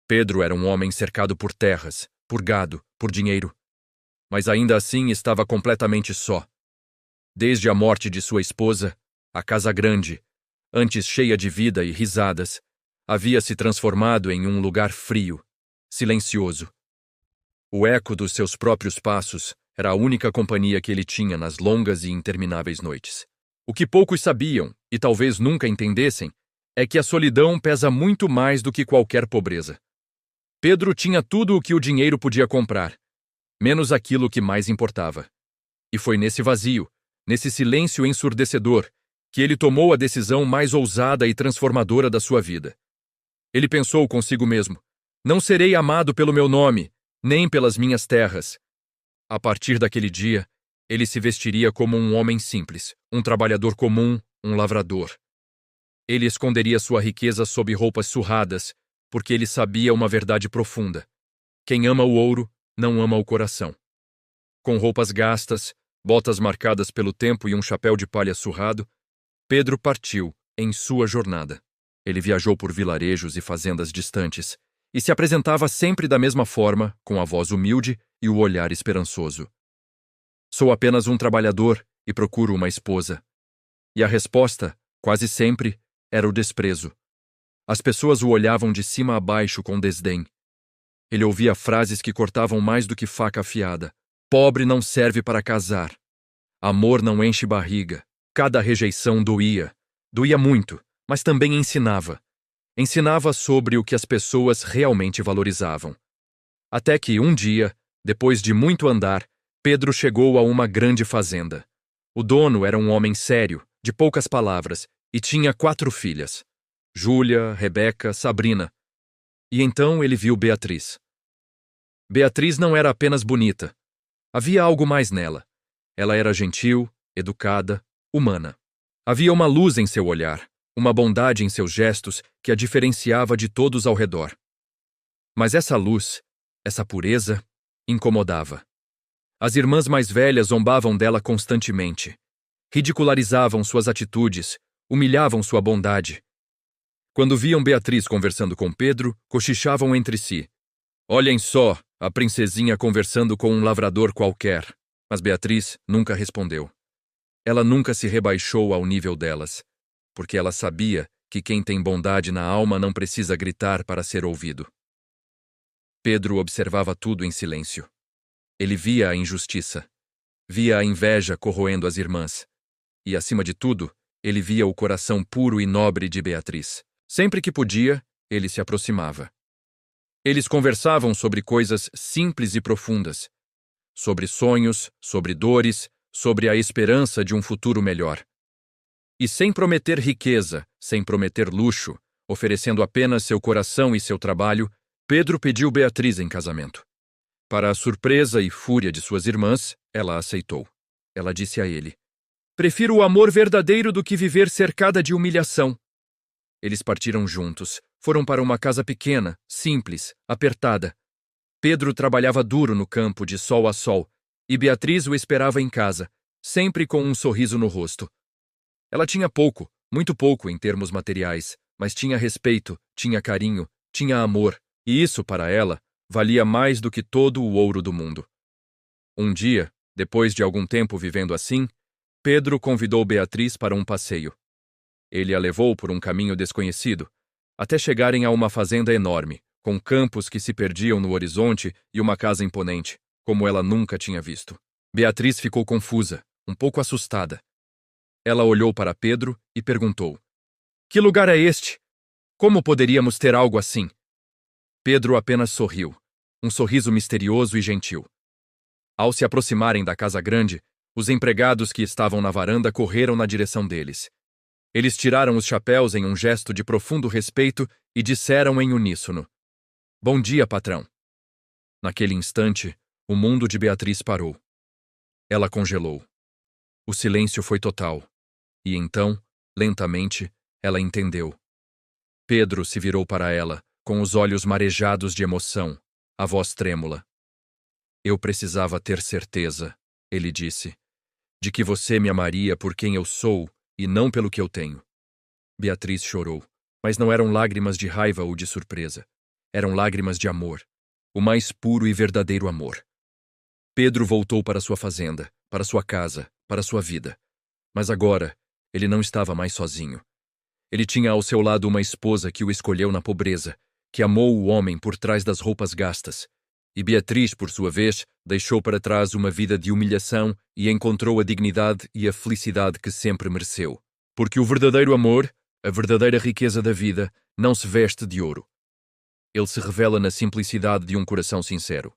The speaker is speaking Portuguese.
Pedro era um homem cercado por terras, por gado, por dinheiro. Mas ainda assim estava completamente só. Desde a morte de sua esposa, a casa grande, antes cheia de vida e risadas, havia se transformado em um lugar frio, silencioso. O eco dos seus próprios passos era a única companhia que ele tinha nas longas e intermináveis noites. O que poucos sabiam, e talvez nunca entendessem, é que a solidão pesa muito mais do que qualquer pobreza. Pedro tinha tudo o que o dinheiro podia comprar, menos aquilo que mais importava. E foi nesse vazio, nesse silêncio ensurdecedor, que ele tomou a decisão mais ousada e transformadora da sua vida. Ele pensou consigo mesmo: não serei amado pelo meu nome, nem pelas minhas terras. A partir daquele dia, ele se vestiria como um homem simples, um trabalhador comum, um lavrador. Ele esconderia sua riqueza sob roupas surradas, porque ele sabia uma verdade profunda: quem ama o ouro, não ama o coração. Com roupas gastas, botas marcadas pelo tempo e um chapéu de palha surrado, Pedro partiu em sua jornada. Ele viajou por vilarejos e fazendas distantes, e se apresentava sempre da mesma forma, com a voz humilde e o olhar esperançoso. Sou apenas um trabalhador e procuro uma esposa. E a resposta, quase sempre, era o desprezo. As pessoas o olhavam de cima a baixo com desdém. Ele ouvia frases que cortavam mais do que faca afiada. Pobre não serve para casar. Amor não enche barriga. Cada rejeição doía. Doía muito, mas também ensinava. Ensinava sobre o que as pessoas realmente valorizavam. Até que, um dia, depois de muito andar, Pedro chegou a uma grande fazenda. O dono era um homem sério, de poucas palavras, e tinha 4 filhas: Júlia, Rebeca, Sabrina. E então ele viu Beatriz. Beatriz não era apenas bonita. Havia algo mais nela. Ela era gentil, educada, humana. Havia uma luz em seu olhar, uma bondade em seus gestos que a diferenciava de todos ao redor. Mas essa luz, essa pureza, incomodava. As irmãs mais velhas zombavam dela constantemente. Ridicularizavam suas atitudes, humilhavam sua bondade. Quando viam Beatriz conversando com Pedro, cochichavam entre si: olhem só, a princesinha conversando com um lavrador qualquer. Mas Beatriz nunca respondeu. Ela nunca se rebaixou ao nível delas, porque ela sabia que quem tem bondade na alma não precisa gritar para ser ouvido. Pedro observava tudo em silêncio. Ele via a injustiça, via a inveja corroendo as irmãs, e, acima de tudo, ele via o coração puro e nobre de Beatriz. Sempre que podia, ele se aproximava. Eles conversavam sobre coisas simples e profundas, sobre sonhos, sobre dores, sobre a esperança de um futuro melhor. E sem prometer riqueza, sem prometer luxo, oferecendo apenas seu coração e seu trabalho, Pedro pediu Beatriz em casamento. Para a surpresa e fúria de suas irmãs, ela aceitou. Ela disse a ele: prefiro o amor verdadeiro do que viver cercada de humilhação. Eles partiram juntos, foram para uma casa pequena, simples, apertada. Pedro trabalhava duro no campo de sol a sol, e Beatriz o esperava em casa, sempre com um sorriso no rosto. Ela tinha pouco, muito pouco em termos materiais, mas tinha respeito, tinha carinho, tinha amor, e isso, para ela, valia mais do que todo o ouro do mundo. Um dia, depois de algum tempo vivendo assim, Pedro convidou Beatriz para um passeio. Ele a levou por um caminho desconhecido, até chegarem a uma fazenda enorme, com campos que se perdiam no horizonte e uma casa imponente, como ela nunca tinha visto. Beatriz ficou confusa, um pouco assustada. Ela olhou para Pedro e perguntou: que lugar é este? Como poderíamos ter algo assim? Pedro apenas sorriu, um sorriso misterioso e gentil. Ao se aproximarem da casa grande, os empregados que estavam na varanda correram na direção deles. Eles tiraram os chapéus em um gesto de profundo respeito e disseram em uníssono: bom dia, patrão. Naquele instante, o mundo de Beatriz parou. Ela congelou. O silêncio foi total. E então, lentamente, ela entendeu. Pedro se virou para ela, com os olhos marejados de emoção, a voz trêmula. Eu precisava ter certeza, ele disse, de que você me amaria por quem eu sou e não pelo que eu tenho. Beatriz chorou, mas não eram lágrimas de raiva ou de surpresa. Eram lágrimas de amor, o mais puro e verdadeiro amor. Pedro voltou para sua fazenda, para sua casa, para sua vida. Mas agora, ele não estava mais sozinho. Ele tinha ao seu lado uma esposa que o escolheu na pobreza, que amou o homem por trás das roupas gastas. E Beatriz, por sua vez, deixou para trás uma vida de humilhação e encontrou a dignidade e a felicidade que sempre mereceu. Porque o verdadeiro amor, a verdadeira riqueza da vida, não se veste de ouro. Ele se revela na simplicidade de um coração sincero.